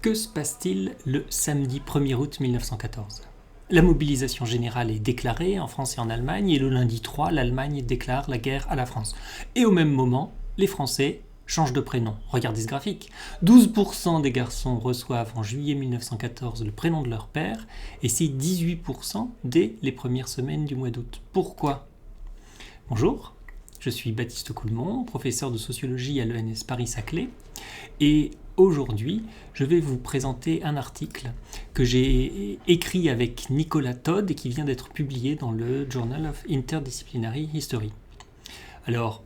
Que se passe-t-il le samedi 1er août 1914 ? La mobilisation générale est déclarée en France et en Allemagne, et le lundi 3, l'Allemagne déclare la guerre à la France. Et au même moment, les Français changent de prénom. Regardez ce graphique. 12% des garçons reçoivent en juillet 1914 le prénom de leur père, et c'est 18% dès les premières semaines du mois d'août. Pourquoi ? Bonjour, je suis Baptiste Coulmont, professeur de sociologie à l'ENS Paris-Saclay, et aujourd'hui, je vais vous présenter un article que j'ai écrit avec Nicolas Todd et qui vient d'être publié dans le Journal of Interdisciplinary History. Alors,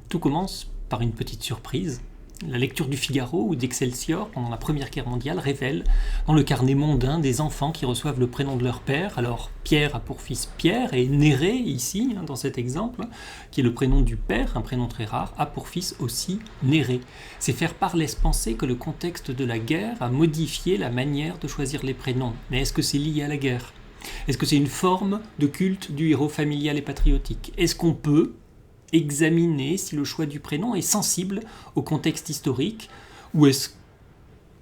tout commence par une petite surprise. La lecture du Figaro ou d'Excelsior pendant la Première Guerre mondiale révèle dans le carnet mondain des enfants qui reçoivent le prénom de leur père. Alors Pierre a pour fils Pierre et Néré, ici, dans cet exemple, qui est le prénom du père, un prénom très rare, a pour fils aussi Néré. Ces faire-part laissent penser que le contexte de la guerre a modifié la manière de choisir les prénoms. Mais est-ce que c'est lié à la guerre ? Est-ce que c'est une forme de culte du héros familial et patriotique ? Est-ce qu'on peut examiner si le choix du prénom est sensible au contexte historique ou est-ce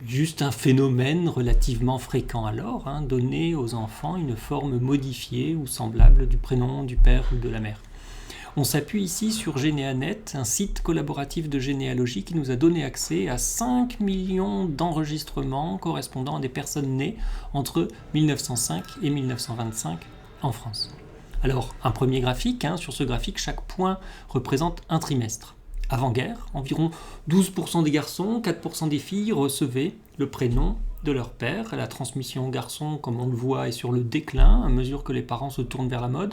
juste un phénomène relativement fréquent alors, donner aux enfants une forme modifiée ou semblable du prénom du père ou de la mère. On s'appuie ici sur Généanet, un site collaboratif de généalogie qui nous a donné accès à 5 millions d'enregistrements correspondant à des personnes nées entre 1905 et 1925 en France. Alors, un premier graphique, sur ce graphique, chaque point représente un trimestre. Avant-guerre, environ 12% des garçons, 4% des filles recevaient le prénom de leur père. La transmission aux garçons, comme on le voit, est sur le déclin à mesure que les parents se tournent vers la mode.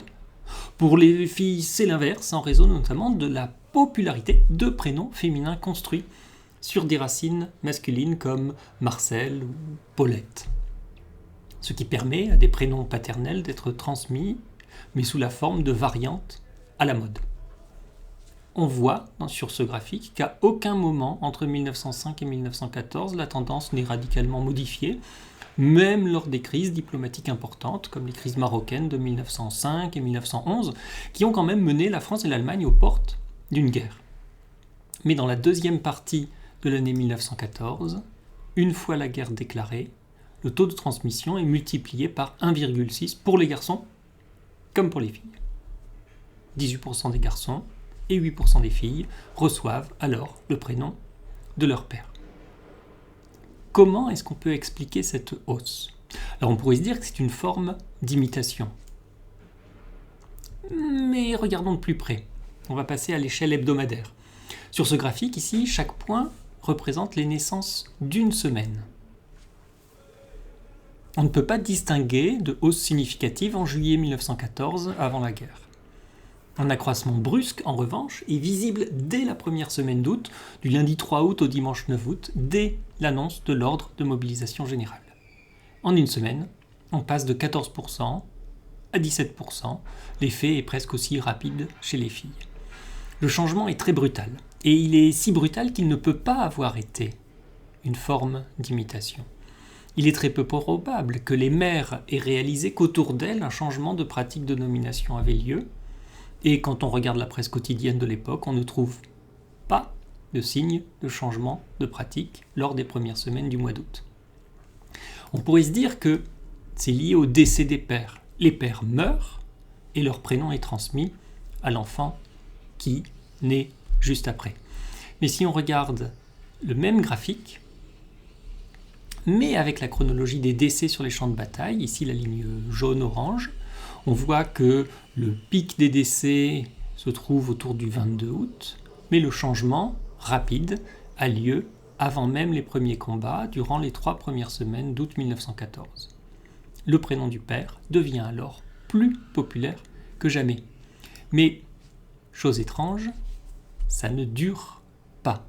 Pour les filles, c'est l'inverse, en raison notamment de la popularité de prénoms féminins construits sur des racines masculines comme Marcel ou Paulette. Ce qui permet à des prénoms paternels d'être transmis mais sous la forme de variantes à la mode. On voit sur ce graphique qu'à aucun moment entre 1905 et 1914, la tendance n'est radicalement modifiée, même lors des crises diplomatiques importantes, comme les crises marocaines de 1905 et 1911, qui ont quand même mené la France et l'Allemagne aux portes d'une guerre. Mais dans la deuxième partie de l'année 1914, une fois la guerre déclarée, le taux de transmission est multiplié par 1,6 pour les garçons comme pour les filles. 18% des garçons et 8% des filles reçoivent alors le prénom de leur père. Comment est-ce qu'on peut expliquer cette hausse ? Alors on pourrait se dire que c'est une forme d'imitation. Mais regardons de plus près. On va passer à l'échelle hebdomadaire. Sur ce graphique ici, chaque point représente les naissances d'une semaine. On ne peut pas distinguer de hausse significative en juillet 1914 avant la guerre. Un accroissement brusque, en revanche, est visible dès la première semaine d'août, du lundi 3 août au dimanche 9 août, dès l'annonce de l'ordre de mobilisation générale. En une semaine, on passe de 14% à 17%. L'effet est presque aussi rapide chez les filles. Le changement est très brutal, et il est si brutal qu'il ne peut pas avoir été une forme d'imitation. Il est très peu probable que les mères aient réalisé qu'autour d'elles, un changement de pratique de nomination avait lieu. Et quand on regarde la presse quotidienne de l'époque, on ne trouve pas de signe de changement de pratique lors des premières semaines du mois d'août. On pourrait se dire que c'est lié au décès des pères. Les pères meurent et leur prénom est transmis à l'enfant qui naît juste après. Mais si on regarde le même graphique, mais avec la chronologie des décès sur les champs de bataille, ici la ligne jaune-orange, on voit que le pic des décès se trouve autour du 22 août, mais le changement rapide a lieu avant même les premiers combats, durant les 3 premières semaines d'août 1914. Le prénom du père devient alors plus populaire que jamais. Mais, chose étrange, ça ne dure pas.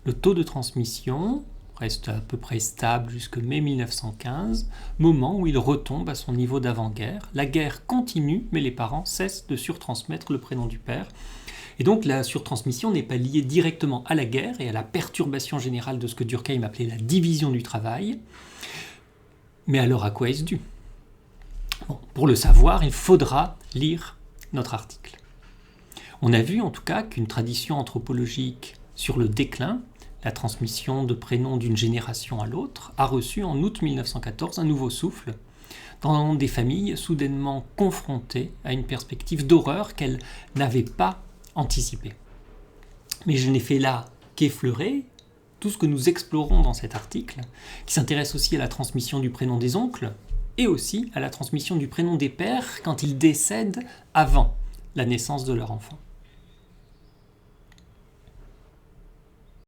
Le taux de transmission reste à peu près stable jusque mai 1915, moment où il retombe à son niveau d'avant-guerre. La guerre continue, mais les parents cessent de surtransmettre le prénom du père. Et donc la surtransmission n'est pas liée directement à la guerre et à la perturbation générale de ce que Durkheim appelait la division du travail. Mais alors à quoi est-ce dû ? Pour le savoir, il faudra lire notre article. On a vu en tout cas qu'une tradition anthropologique sur le déclin La transmission de prénoms d'une génération à l'autre a reçu en août 1914 un nouveau souffle dans des familles soudainement confrontées à une perspective d'horreur qu'elles n'avaient pas anticipée. Mais je n'ai fait là qu'effleurer tout ce que nous explorons dans cet article, qui s'intéresse aussi à la transmission du prénom des oncles et aussi à la transmission du prénom des pères quand ils décèdent avant la naissance de leur enfant.